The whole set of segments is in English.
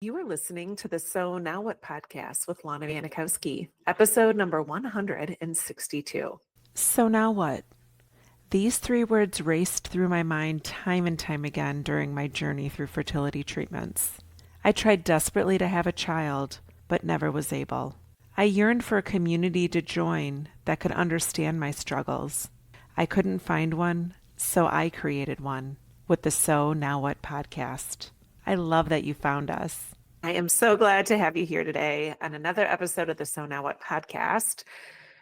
You are listening to the So Now What podcast with Lana Yanikowski, episode number 162. So now what? These three words raced through my mind time and time again during my journey through fertility treatments. I tried desperately to have a child, but never was able. I yearned for a community to join that could understand my struggles. I couldn't find one, so I created one with the So Now What podcast. I love that you found us. I am so glad to have you here today on another episode of the So Now What podcast.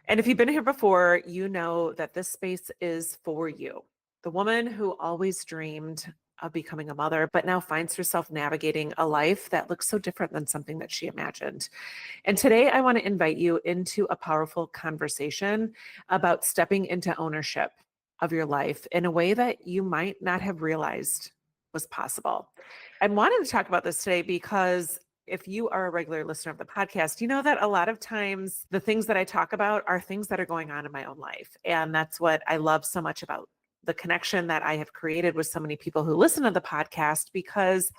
And if you've been here before, you know that this space is for you. The woman who always dreamed of becoming a mother, but now finds herself navigating a life that looks so different than something that she imagined. And today I want to invite you into a powerful conversation about stepping into ownership of your life in a way that you might not have realized was possible. I wanted to talk about this today because if you are a regular listener of the podcast, you know that a lot of times the things that I talk about are things that are going on in my own life. And that's what I love so much about the connection that I have created with so many people who listen to the podcast, because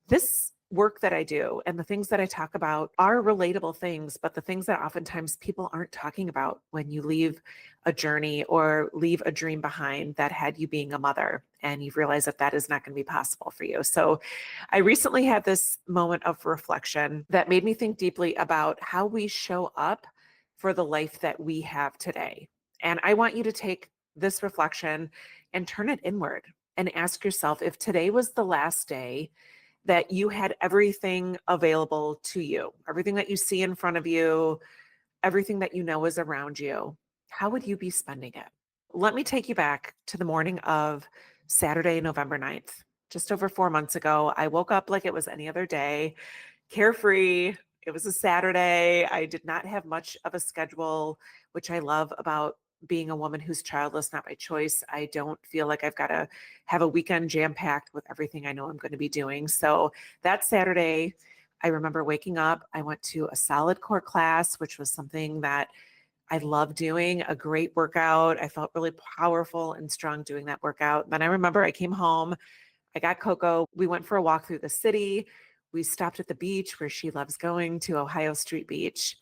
this work that I do and the things that I talk about are relatable things, but the things that oftentimes people aren't talking about when you leave a journey or leave a dream behind that had you being a mother and you've realized that that is not going to be possible for you. So I recently had this moment of reflection that made me think deeply about how we show up for the life that we have today. And I want you to take this reflection and turn it inward and ask yourself, if today was the last day that you had everything available to you, everything that you see in front of you, everything that you know is around you, how would you be spending it? Let me take you back to the morning of Saturday, November 9th. Just over 4 months ago, I woke up like it was any other day, carefree. It was a Saturday. I did not have much of a schedule, which I love about being a woman who's childless, not by choice. I don't feel like I've got to have a weekend jam packed with everything I know I'm going to be doing. So that Saturday, I remember waking up. I went to a solid core class, which was something that I love doing, a great workout. I felt really powerful and strong doing that workout. Then I remember I came home, I got Coco. We went for a walk through the city. We stopped at the beach where she loves going, to Ohio Street Beach.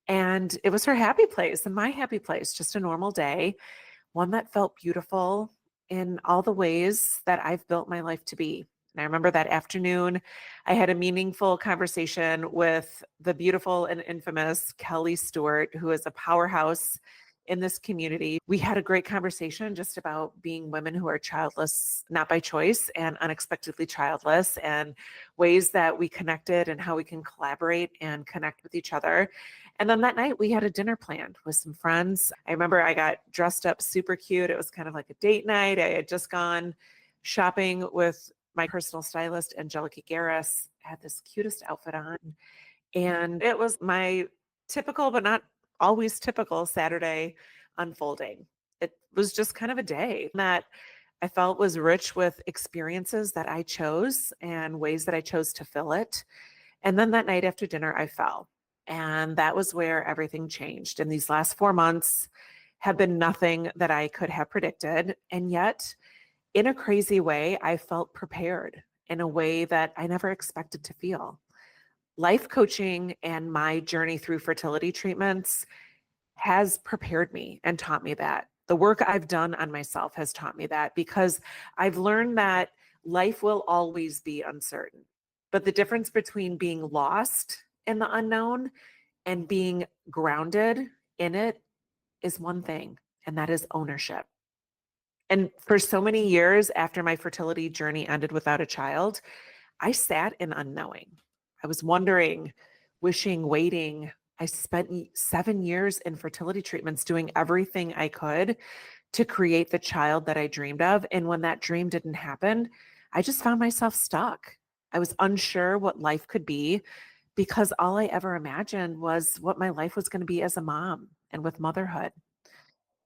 And it was her happy place and my happy place, just a normal day, one that felt beautiful in all the ways that I've built my life to be. And I remember that afternoon, I had a meaningful conversation with the beautiful and infamous Kelly Stewart, who is a powerhouse in this community. We had a great conversation just about being women who are childless, not by choice, and unexpectedly childless, and ways that we connected and how we can collaborate and connect with each other. And then that night we had a dinner planned with some friends. I remember I got dressed up super cute. It was kind of like a date night. I had just gone shopping with my personal stylist, Angelica Garris. I had this cutest outfit on. And it was my typical, but not always typical Saturday unfolding. It was just kind of a day that I felt was rich with experiences that I chose and ways that I chose to fill it. And then that night after dinner, I fell. And that was where everything changed. And these last 4 months have been nothing that I could have predicted. And yet, in a crazy way, I felt prepared in a way that I never expected to feel. Life coaching and my journey through fertility treatments has prepared me and taught me that. The work I've done on myself has taught me that, because I've learned that life will always be uncertain. But the difference between being lost in the unknown and being grounded in it is one thing, and that is ownership. And for so many years after my fertility journey ended without a child, I sat in unknowing. I was wondering, wishing, waiting. I spent 7 years in fertility treatments doing everything I could to create the child that I dreamed of. And when that dream didn't happen, I just found myself stuck. I was unsure what life could be, because all I ever imagined was what my life was going to be as a mom and with motherhood.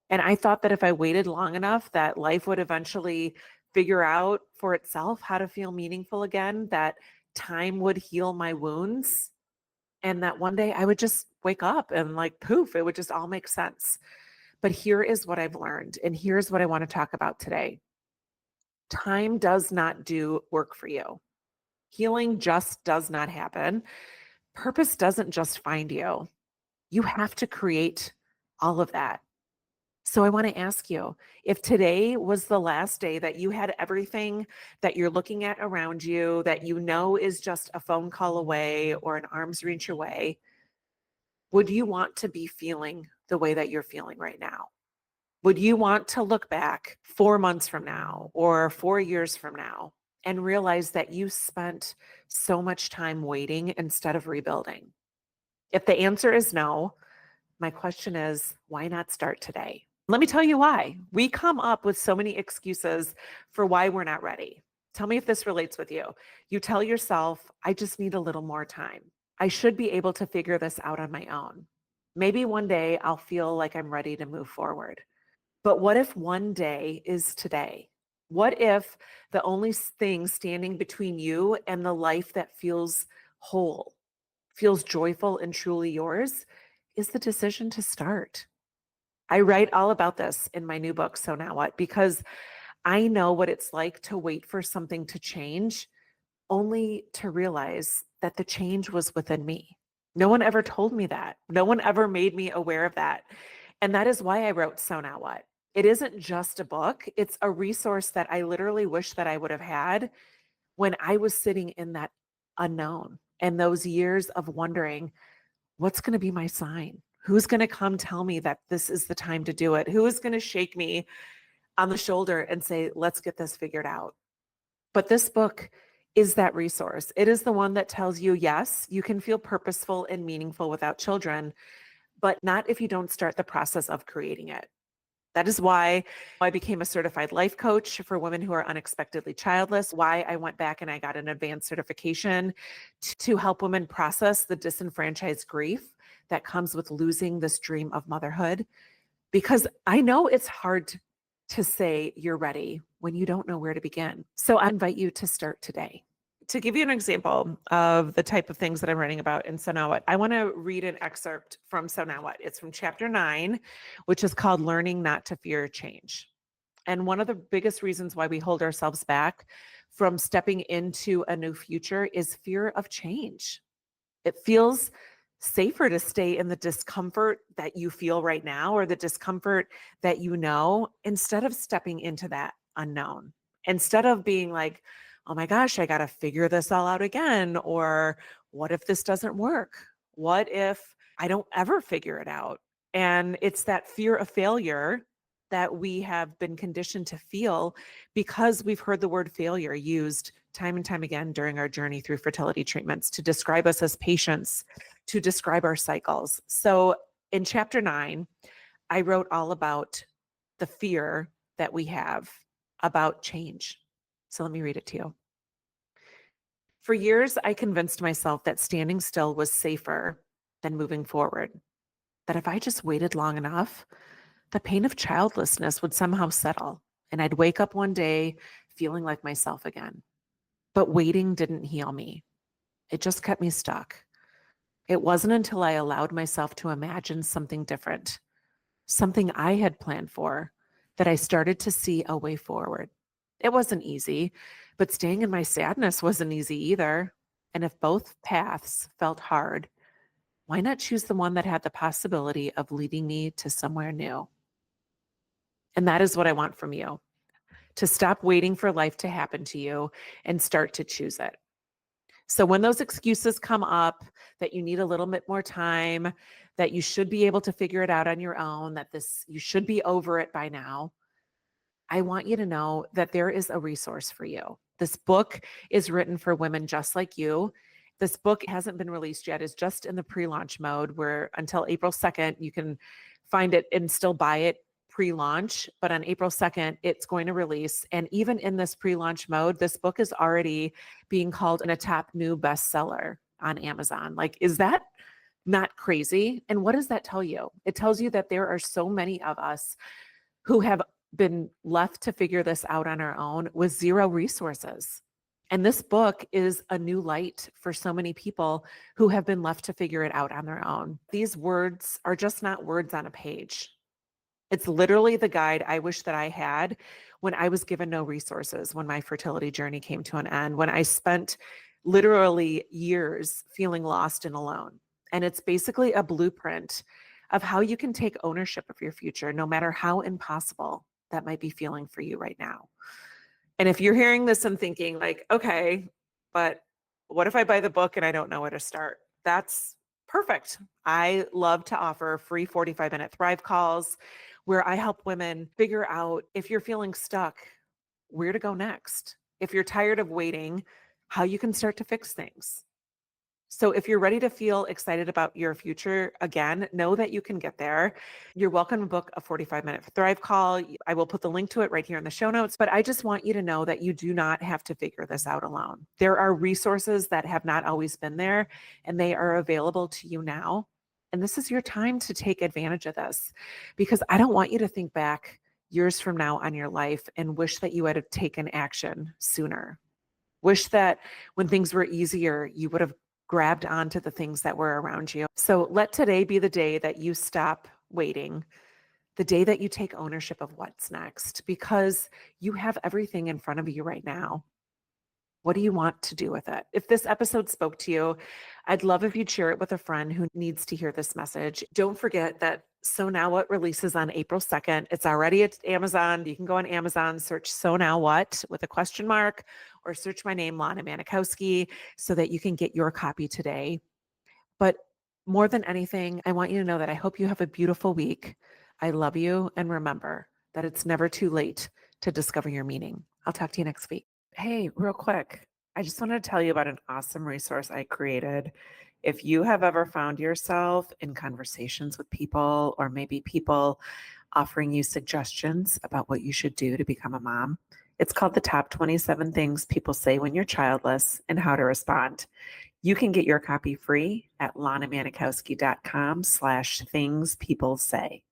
And I thought that if I waited long enough, that life would eventually figure out for itself how to feel meaningful again, that time would heal my wounds, and that one day I would just wake up and, like, poof, it would just all make sense. But here is what I've learned, and here's what I want to talk about today. Time does not do work for you. Healing just does not happen. Purpose doesn't just find you. You have to create all of that. So I want to ask you, if today was the last day that you had everything that you're looking at around you that you know is just a phone call away or an arm's reach away, would you want to be feeling the way that you're feeling right now? Would you want to look back 4 months from now or 4 years from now and realize that you spent so much time waiting instead of rebuilding? If the answer is no, my question is, why not start today? Let me tell you why. We come up with so many excuses for why we're not ready. Tell me if this relates with you. You tell yourself, I just need a little more time. I should be able to figure this out on my own. Maybe one day I'll feel like I'm ready to move forward. But what if one day is today? What if the only thing standing between you and the life that feels whole, feels joyful and truly yours, is the decision to start? I write all about this in my new book, So Now What? Because I know what it's like to wait for something to change, only to realize that the change was within me. No one ever told me that. No one ever made me aware of that. And that is why I wrote So Now What? It isn't just a book, it's a resource that I literally wish that I would have had when I was sitting in that unknown and those years of wondering, what's going to be my sign? Who's going to come tell me that this is the time to do it? Who is going to shake me on the shoulder and say, let's get this figured out? But this book is that resource. It is the one that tells you, yes, you can feel purposeful and meaningful without children, but not if you don't start the process of creating it. That is why I became a certified life coach for women who are unexpectedly childless, why I went back and I got an advanced certification to help women process the disenfranchised grief that comes with losing this dream of motherhood. Because I know it's hard to say you're ready when you don't know where to begin. So I invite you to start today. To give you an example of the type of things that I'm writing about in So Now What, I want to read an excerpt from So Now What. It's from chapter 9, which is called Learning Not to Fear Change. And one of the biggest reasons why we hold ourselves back from stepping into a new future is fear of change. It feels safer to stay in the discomfort that you feel right now or the discomfort that you know instead of stepping into that unknown. Instead of being like, oh my gosh, I got to figure this all out again. Or what if this doesn't work? What if I don't ever figure it out? And it's that fear of failure that we have been conditioned to feel because we've heard the word failure used time and time again during our journey through fertility treatments to describe us as patients, to describe our cycles. So in chapter 9, I wrote all about the fear that we have about change. So let me read it to you. For years, I convinced myself that standing still was safer than moving forward, that if I just waited long enough, the pain of childlessness would somehow settle, and I'd wake up one day feeling like myself again. But waiting didn't heal me. It just kept me stuck. It wasn't until I allowed myself to imagine something different, something I had planned for, that I started to see a way forward. It wasn't easy, but staying in my sadness wasn't easy either. And if both paths felt hard, why not choose the one that had the possibility of leading me to somewhere new? And that is what I want from you, to stop waiting for life to happen to you and start to choose it. So when those excuses come up that you need a little bit more time, that you should be able to figure it out on your own, that you should be over it by now, I want you to know that there is a resource for you. This book is written for women just like you. This book hasn't been released yet, is just in the pre-launch mode where until April 2nd, you can find it and still buy it pre-launch, but on April 2nd, it's going to release. And even in this pre-launch mode, this book is already being called a top new bestseller on Amazon. Like, is that not crazy? And what does that tell you? It tells you that there are so many of us who have been left to figure this out on our own with zero resources. And this book is a new light for so many people who have been left to figure it out on their own. These words are just not words on a page. It's literally the guide I wish that I had when I was given no resources, when my fertility journey came to an end, when I spent literally years feeling lost and alone. And it's basically a blueprint of how you can take ownership of your future, no matter how impossible that might be feeling for you right now. And if you're hearing this and thinking, like, okay, but what if I buy the book and I don't know where to start? That's perfect. I love to offer free 45-minute Thrive calls where I help women figure out, if you're feeling stuck, where to go next. If you're tired of waiting, how you can start to fix things. So if you're ready to feel excited about your future again, know that you can get there. You're welcome to book a 45-minute Thrive call. I will put the link to it right here in the show notes, but I just want you to know that you do not have to figure this out alone. There are resources that have not always been there, and they are available to you now. And this is your time to take advantage of this, because I don't want you to think back years from now on your life and wish that you had taken action sooner. Wish that when things were easier, you would have grabbed onto the things that were around you. So let today be the day that you stop waiting, the day that you take ownership of what's next, because you have everything in front of you right now. What do you want to do with it? If this episode spoke to you, I'd love if you'd share it with a friend who needs to hear this message. Don't forget that So Now What releases on April 2nd. It's already at Amazon. You can go on Amazon, search So Now What with a question mark, or search my name, Lana Manikowski, so that you can get your copy today. But more than anything, I want you to know that I hope you have a beautiful week. I love you. And remember that it's never too late to discover your meaning. I'll talk to you next week. Hey, real quick, I just wanted to tell you about an awesome resource I created. If you have ever found yourself in conversations with people, or maybe people offering you suggestions about what you should do to become a mom, it's called The Top 27 Things People Say When You're Childless and How to Respond. You can get your copy free at lanamanikowski.com/things people say.